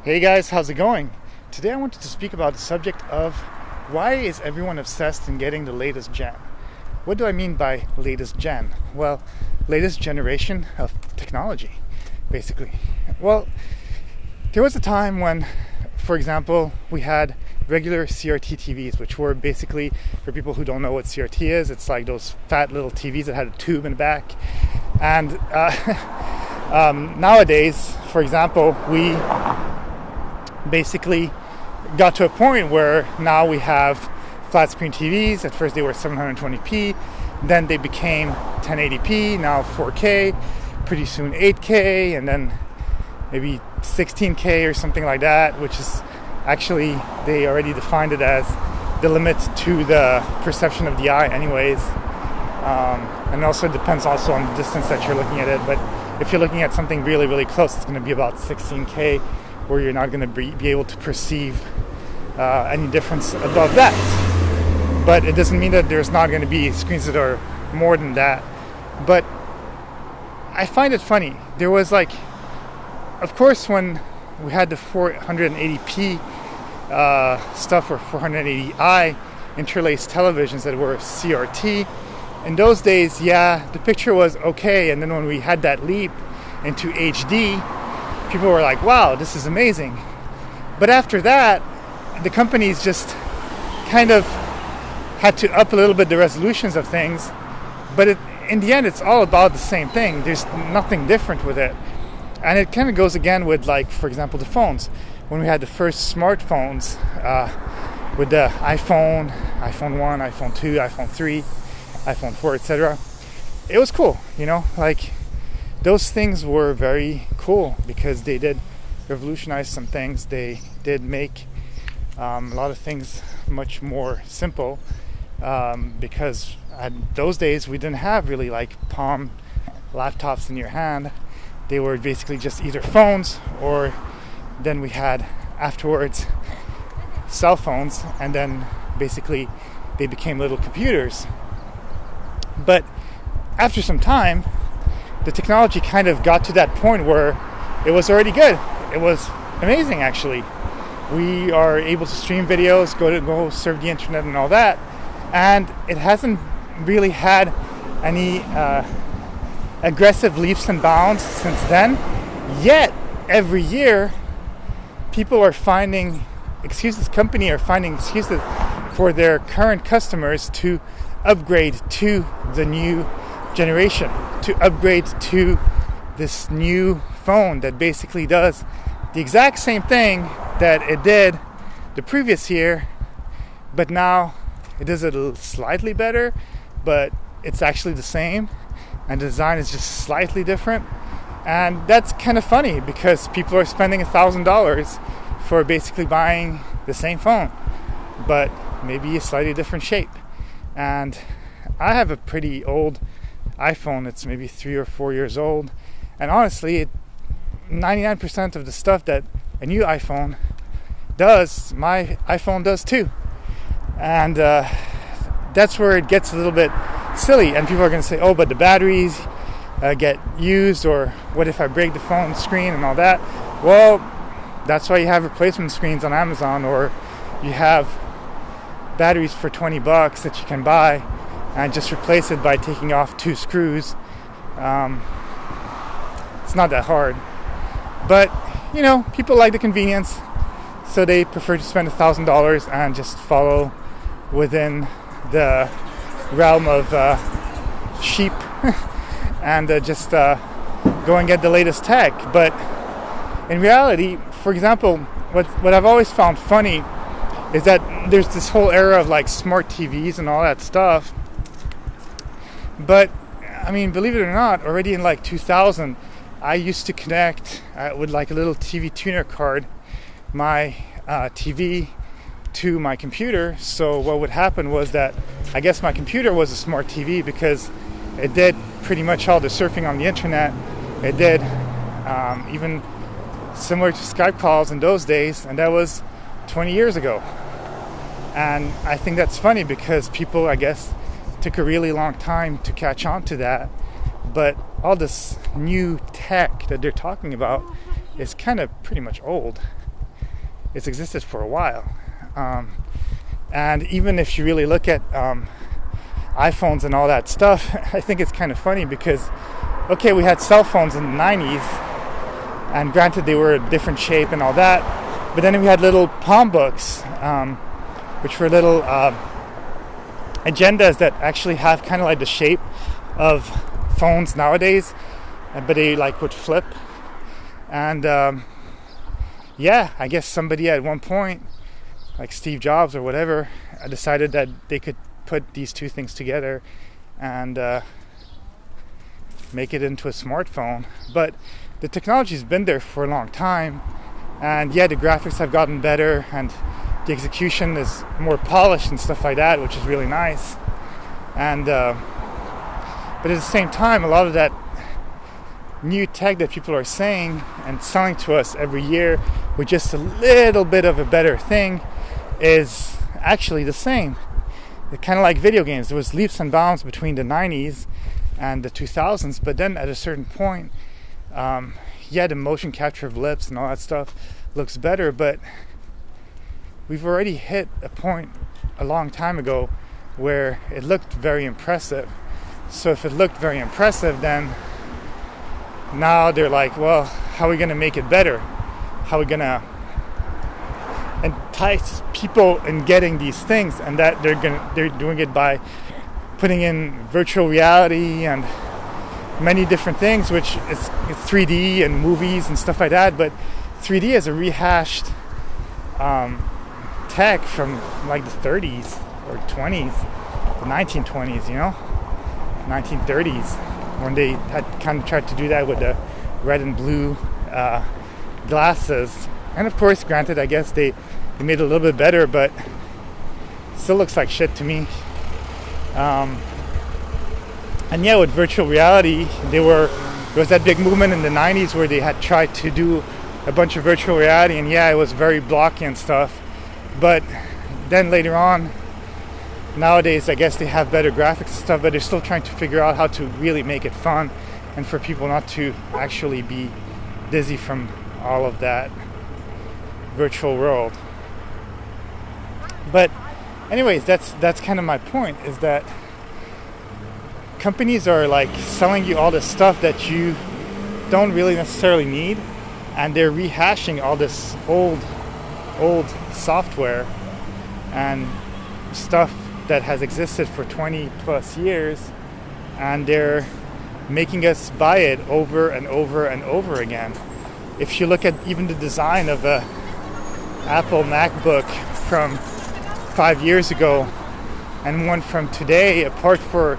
Hey guys, how's it going? Today I wanted to speak about the subject of why is everyone obsessed in getting the latest gen? What do I mean by latest gen? Well, latest generation of technology, basically. Well, there was a time when, for example, we had regular CRT TVs, which were basically, for people who don't know what CRT is, it's like those fat little TVs that had a tube in the back. And nowadays, for example, we basically got to a point where now we have flat screen TVs. At first they were 720p, then they became 1080p, now 4K, pretty soon 8K, and then maybe 16K or something like that, which is actually, they already defined it as the limit to the perception of the eye anyways. And also it depends also on the distance that you're looking at it, but if you're looking at something really, really close, it's going to be about 16K, where you're not going to be able to perceive any difference above that. But it doesn't mean that there's not going to be screens that are more than that. But I find it funny. There was of course, when we had the 480p stuff, or 480i interlaced televisions that were CRT, in those days, yeah, the picture was okay. And then when we had that leap into HD, people were like, wow, this is amazing. But after that, the companies just kind of had to up a little bit the resolutions of things. But in the end, it's all about the same thing. There's nothing different with it. And it kind of goes again with, for example, the phones. When we had the first smartphones with the iPhone 1, iPhone 2, iPhone 3, iPhone 4, etc. It was cool, those things were very cool because they did revolutionize some things. They did make a lot of things much more simple because at those days we didn't have really palm laptops in your hand. They were basically just either phones, or then we had afterwards cell phones, and then basically they became little computers. But after some time, the technology kind of got to that point where it was already good. It was amazing, actually. We are able to stream videos, go surf the internet and all that, and it hasn't really had any aggressive leaps and bounds since then. Yet every year, people are finding excuses. Companies are finding excuses for their current customers to upgrade to the new generation, to upgrade to this new phone that basically does the exact same thing that it did the previous year, but now it does it slightly better, but it's actually the same, and the design is just slightly different. And that's kind of funny because people are spending $1,000 for basically buying the same phone, but maybe a slightly different shape. And I have a pretty old iPhone. It's maybe 3 or 4 years old, and honestly, 99% of the stuff that a new iPhone does, my iPhone does too. And that's where it gets a little bit silly, and people are going to say, oh, but the batteries get used, or what if I break the phone screen and all that. Well, that's why you have replacement screens on Amazon, or you have batteries for $20 that you can buy and just replace it by taking off 2 screws. It's not that hard, but people like the convenience, so they prefer to spend $1,000 and just follow within the realm of sheep and just go and get the latest tech. But in reality, for example, what I've always found funny is that there's this whole era of smart TVs and all that stuff. But I mean, believe it or not, already in 2000, I used to connect with a little TV tuner card my TV to my computer. So what would happen was that I guess my computer was a smart TV because it did pretty much all the surfing on the internet. It did even similar to Skype calls in those days, and that was 20 years ago. And I think that's funny because people, I guess, took a really long time to catch on to that. But all this new tech that they're talking about is kind of pretty much old. it's existed for a while. And even if you really look at iPhones and all that stuff, I think it's kind of funny because, okay, we had cell phones in the 90s, and granted they were a different shape and all that, but then we had little palm books, which were little agendas that actually have kind of like the shape of phones nowadays, but they like would flip. And yeah, I guess somebody at one point, like Steve Jobs or whatever, decided that they could put these two things together and make it into a smartphone. But the technology's been there for a long time, and yeah, the graphics have gotten better and the execution is more polished and stuff like that, which is really nice. And but at the same time, a lot of that new tech that people are saying and selling to us every year with just a little bit of a better thing is actually the same. They're kind of like video games. There was leaps and bounds between the 90s and the 2000s, but then at a certain point, yeah, the motion capture of lips and all that stuff looks better, but we've already hit a point a long time ago where it looked very impressive. So if it looked very impressive, then now they're like, well, how are we going to make it better? How are we going to entice people in getting these things? And that they're doing it by putting in virtual reality and many different things, which is 3D and movies and stuff like that. But 3D is a rehashed tech from like the 30s or 20s, the 1920s, 1930s, when they had kind of tried to do that with the red and blue glasses. And of course, granted, I guess they made it a little bit better, but still looks like shit to me. And yeah, with virtual reality, there was that big movement in the 90s where they had tried to do a bunch of virtual reality, and yeah, it was very blocky and stuff. But then later on, nowadays, I guess they have better graphics and stuff, but they're still trying to figure out how to really make it fun and for people not to actually be dizzy from all of that virtual world. But anyways, that's kind of my point, is that companies are like selling you all this stuff that you don't really necessarily need, and they're rehashing all this old software and stuff that has existed for 20 plus years, and they're making us buy it over and over and over again. If you look at even the design of a Apple MacBook from 5 years ago and one from today, apart for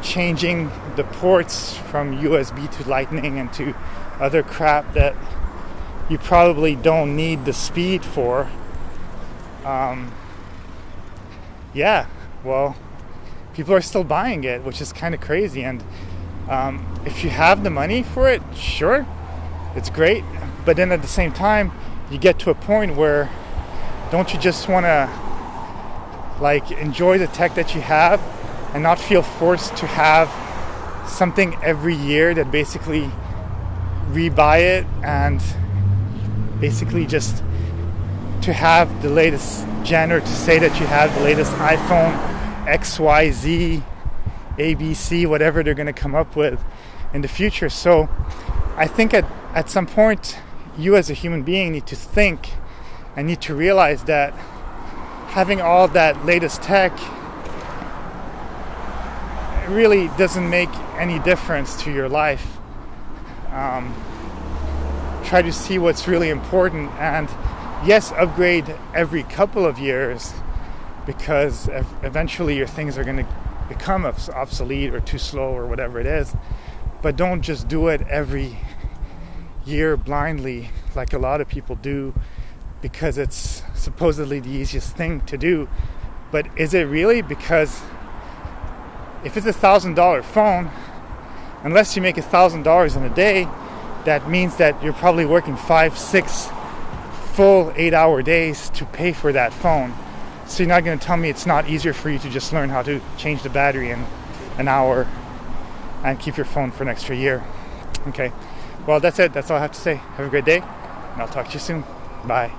changing the ports from USB to Lightning and to other crap that you probably don't need the speed for, yeah, well, people are still buying it, which is kind of crazy. And if you have the money for it, sure, it's great. But then at the same time, you get to a point where don't you just want to like enjoy the tech that you have and not feel forced to have something every year that basically rebuy it, and basically just to have the latest gen, or to say that you have the latest iPhone XYZ ABC, whatever they're going to come up with in the future. So I think at some point, you as a human being need to think and need to realize that having all that latest tech really doesn't make any difference to your life. Try to see what's really important, and yes, upgrade every couple of years, because eventually your things are going to become obsolete or too slow or whatever it is. But don't just do it every year blindly like a lot of people do, because it's supposedly the easiest thing to do. But is it really? Because if it's $1,000 phone, unless you make $1,000 in a day, that means that you're probably working 5-6 full 8-hour days to pay for that phone. So you're not going to tell me it's not easier for you to just learn how to change the battery in an hour and keep your phone for an extra year. Okay, well, that's it. That's all I have to say. Have a great day, and I'll talk to you soon. Bye.